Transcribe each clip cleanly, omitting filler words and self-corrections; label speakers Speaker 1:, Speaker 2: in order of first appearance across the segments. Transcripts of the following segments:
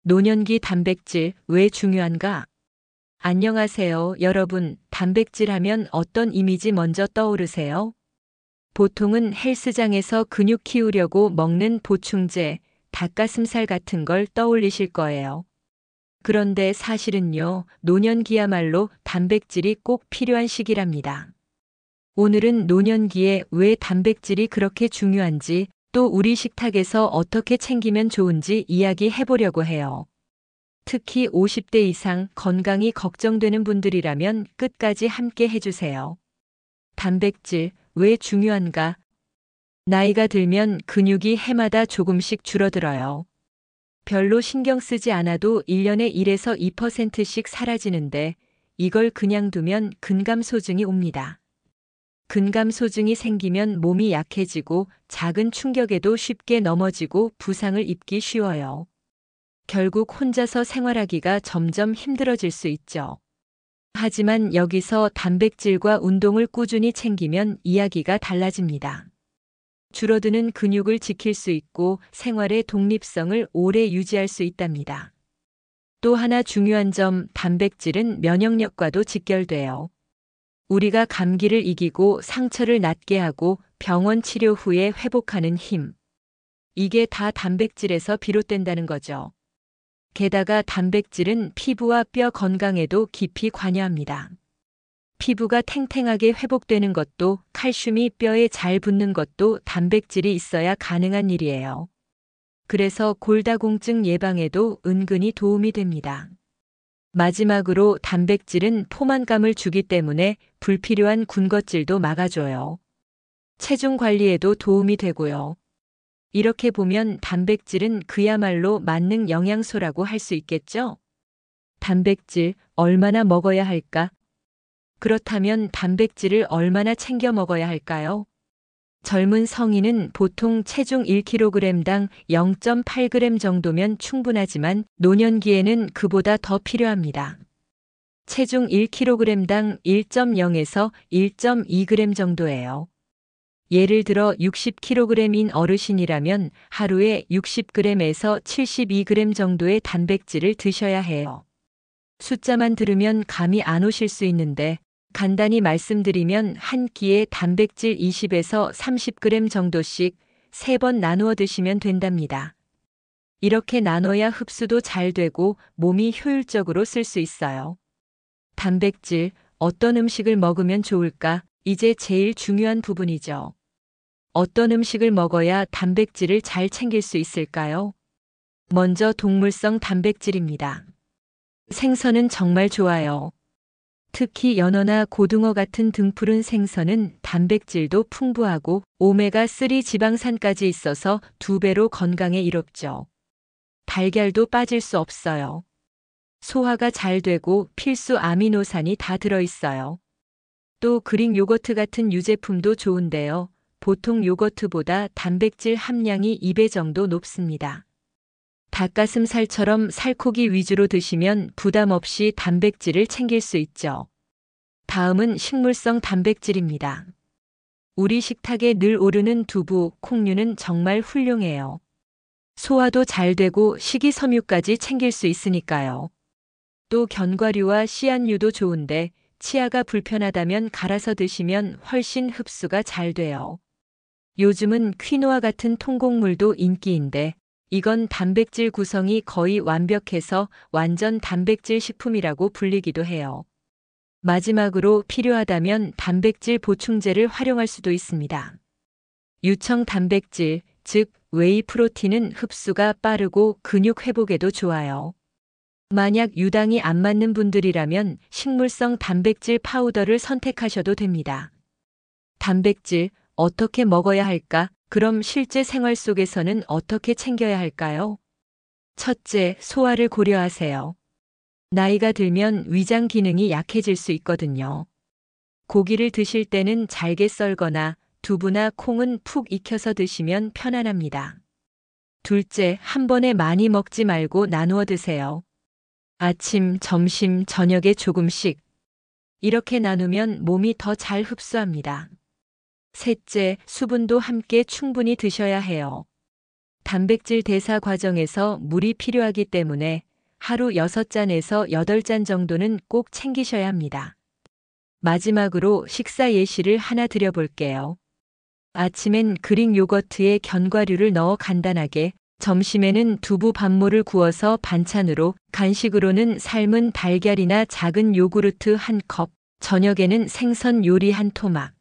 Speaker 1: 노년기 단백질 왜 중요한가? 안녕하세요, 여러분. 단백질 하면 어떤 이미지 먼저 떠오르세요? 보통은 헬스장에서 근육 키우려고 먹는 보충제, 닭가슴살 같은 걸 떠올리실 거예요. 그런데 사실은요, 노년기야말로 단백질이 꼭 필요한 시기랍니다. 오늘은 노년기에 왜 단백질이 그렇게 중요한지, 또 우리 식탁에서 어떻게 챙기면 좋은지 이야기해 보려고 해요. 특히 50대 이상 건강이 걱정되는 분들이라면 끝까지 함께 해주세요. 단백질, 왜 중요한가? 나이가 들면 근육이 해마다 조금씩 줄어들어요. 별로 신경 쓰지 않아도 1년에 1에서 2%씩 사라지는데 이걸 그냥 두면 근감소증이 옵니다. 근감소증이 생기면 몸이 약해지고 작은 충격에도 쉽게 넘어지고 부상을 입기 쉬워요. 결국 혼자서 생활하기가 점점 힘들어질 수 있죠. 하지만 여기서 단백질과 운동을 꾸준히 챙기면 이야기가 달라집니다. 줄어드는 근육을 지킬 수 있고 생활의 독립성을 오래 유지할 수 있답니다. 또 하나 중요한 점, 단백질은 면역력과도 직결돼요. 우리가 감기를 이기고 상처를 낫게 하고 병원 치료 후에 회복하는 힘. 이게 다 단백질에서 비롯된다는 거죠. 게다가 단백질은 피부와 뼈 건강에도 깊이 관여합니다. 피부가 탱탱하게 회복되는 것도, 칼슘이 뼈에 잘 붙는 것도 단백질이 있어야 가능한 일이에요. 그래서 골다공증 예방에도 은근히 도움이 됩니다. 마지막으로 단백질은 포만감을 주기 때문에 불필요한 군것질도 막아줘요. 체중 관리에도 도움이 되고요. 이렇게 보면 단백질은 그야말로 만능 영양소라고 할 수 있겠죠? 단백질 얼마나 먹어야 할까? 그렇다면 단백질을 얼마나 챙겨 먹어야 할까요? 젊은 성인은 보통 체중 1kg당 0.8g 정도면 충분하지만 노년기에는 그보다 더 필요합니다. 체중 1kg당 1.0에서 1.2g 정도예요. 예를 들어 60kg인 어르신이라면 하루에 60g에서 72g 정도의 단백질을 드셔야 해요. 숫자만 들으면 감이 안 오실 수 있는데 간단히 말씀드리면 한 끼에 단백질 20에서 30g 정도씩 3번 나누어 드시면 된답니다. 이렇게 나눠야 흡수도 잘 되고 몸이 효율적으로 쓸 수 있어요. 단백질, 어떤 음식을 먹으면 좋을까? 이제 제일 중요한 부분이죠. 어떤 음식을 먹어야 단백질을 잘 챙길 수 있을까요? 먼저 동물성 단백질입니다. 생선은 정말 좋아요. 특히 연어나 고등어 같은 등푸른 생선은 단백질도 풍부하고 오메가3 지방산까지 있어서 2배로 건강에 이롭죠. 달걀도 빠질 수 없어요. 소화가 잘 되고 필수 아미노산이 다 들어있어요. 또 그릭 요거트 같은 유제품도 좋은데요. 보통 요거트보다 단백질 함량이 2배 정도 높습니다. 닭가슴살처럼 살코기 위주로 드시면 부담 없이 단백질을 챙길 수 있죠. 다음은 식물성 단백질입니다. 우리 식탁에 늘 오르는 두부, 콩류는 정말 훌륭해요. 소화도 잘 되고 식이섬유까지 챙길 수 있으니까요. 또 견과류와 씨앗류도 좋은데 치아가 불편하다면 갈아서 드시면 훨씬 흡수가 잘 돼요. 요즘은 퀴노아 같은 통곡물도 인기인데 이건 단백질 구성이 거의 완벽해서 완전 단백질 식품이라고 불리기도 해요. 마지막으로 필요하다면 단백질 보충제를 활용할 수도 있습니다. 유청 단백질, 즉 웨이 프로틴은 흡수가 빠르고 근육 회복에도 좋아요. 만약 유당이 안 맞는 분들이라면 식물성 단백질 파우더를 선택하셔도 됩니다. 단백질 어떻게 먹어야 할까? 그럼 실제 생활 속에서는 어떻게 챙겨야 할까요? 첫째, 소화를 고려하세요. 나이가 들면 위장 기능이 약해질 수 있거든요. 고기를 드실 때는 잘게 썰거나 두부나 콩은 푹 익혀서 드시면 편안합니다. 둘째, 한 번에 많이 먹지 말고 나누어 드세요. 아침, 점심, 저녁에 조금씩. 이렇게 나누면 몸이 더 잘 흡수합니다. 셋째, 수분도 함께 충분히 드셔야 해요. 단백질 대사 과정에서 물이 필요하기 때문에 하루 6잔에서 8잔 정도는 꼭 챙기셔야 합니다. 마지막으로 식사 예시를 하나 드려볼게요. 아침엔 그릭 요거트에 견과류를 넣어 간단하게, 점심에는 두부 밥모를 구워서 반찬으로, 간식으로는 삶은 달걀이나 작은 요구르트 한 컵, 저녁에는 생선 요리 한 토막.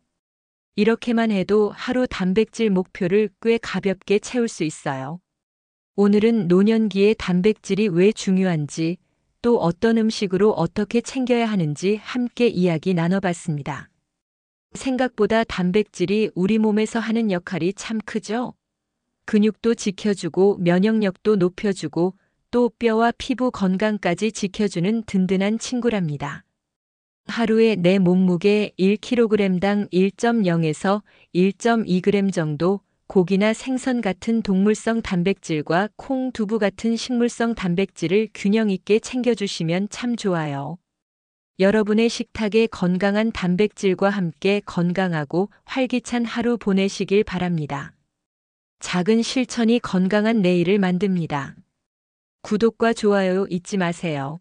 Speaker 1: 이렇게만 해도 하루 단백질 목표를 꽤 가볍게 채울 수 있어요. 오늘은 노년기에 단백질이 왜 중요한지, 또 어떤 음식으로 어떻게 챙겨야 하는지 함께 이야기 나눠봤습니다. 생각보다 단백질이 우리 몸에서 하는 역할이 참 크죠? 근육도 지켜주고 면역력도 높여주고 또 뼈와 피부 건강까지 지켜주는 든든한 친구랍니다. 하루에 내 몸무게 1kg당 1.0에서 1.2g 정도 고기나 생선 같은 동물성 단백질과 콩, 두부 같은 식물성 단백질을 균형 있게 챙겨주시면 참 좋아요. 여러분의 식탁에 건강한 단백질과 함께 건강하고 활기찬 하루 보내시길 바랍니다. 작은 실천이 건강한 내일을 만듭니다. 구독과 좋아요 잊지 마세요.